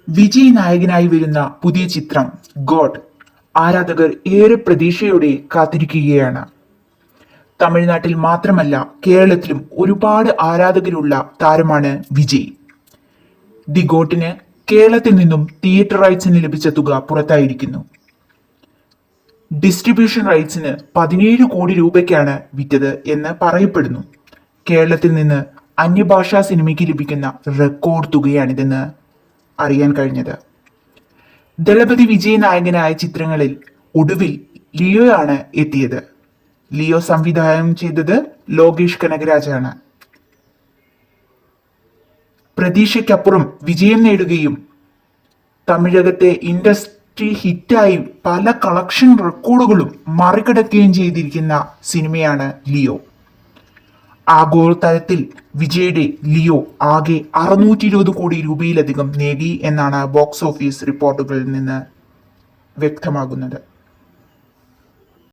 വിജയ് നായകനായി വരുന്ന പുതിയ ചിത്രം ഗോഡ് ആരാധകർ ഏറെ പ്രതീക്ഷയോടെ കാത്തിരിക്കുകയാണ്. തമിഴ്നാട്ടിൽ മാത്രമല്ല കേരളത്തിലും ഒരുപാട് ആരാധകരുള്ള താരമാണ് വിജയ്. ദി ഗോട്ടിന് കേരളത്തിൽ നിന്നും തിയേറ്റർ റൈറ്റ്സിന് ലഭിച്ച തുക പുറത്തായിരിക്കുന്നു. ഡിസ്ട്രിബ്യൂഷൻ റൈറ്റ്സിന് 17 കോടി രൂപയ്ക്കാണ് വിറ്റത് എന്ന് പറയപ്പെടുന്നു. കേരളത്തിൽ നിന്ന് അന്യഭാഷാ സിനിമയ്ക്ക് ലഭിക്കുന്ന റെക്കോർഡ് തുകയാണിതെന്ന് അറിയാൻ കഴിഞ്ഞത്. ദളപതി വിജയ് നായകനായ ചിത്രങ്ങളിൽ ഒടുവിൽ ലിയോയാണ് എത്തിയത്. ലിയോ സംവിധാനം ചെയ്തത് ലോകേഷ് കനകരാജാണ്. പ്രതീക്ഷയ്ക്കപ്പുറം വിജയം നേടുകയും തമിഴകത്തെ ഇൻഡസ്ട്രി ഹിറ്റായി പല കളക്ഷൻ റെക്കോർഡുകളും മറികടക്കുകയും ചെയ്തിരിക്കുന്ന സിനിമയാണ് ലിയോ. ആഗോളതലത്തിൽ വിജയുടെ ലിയോ ആകെ 620 കോടി രൂപയിലധികം നേടി എന്നാണ് ബോക്സ് ഓഫീസ് റിപ്പോർട്ടുകളിൽ നിന്ന് വ്യക്തമാകുന്നത്.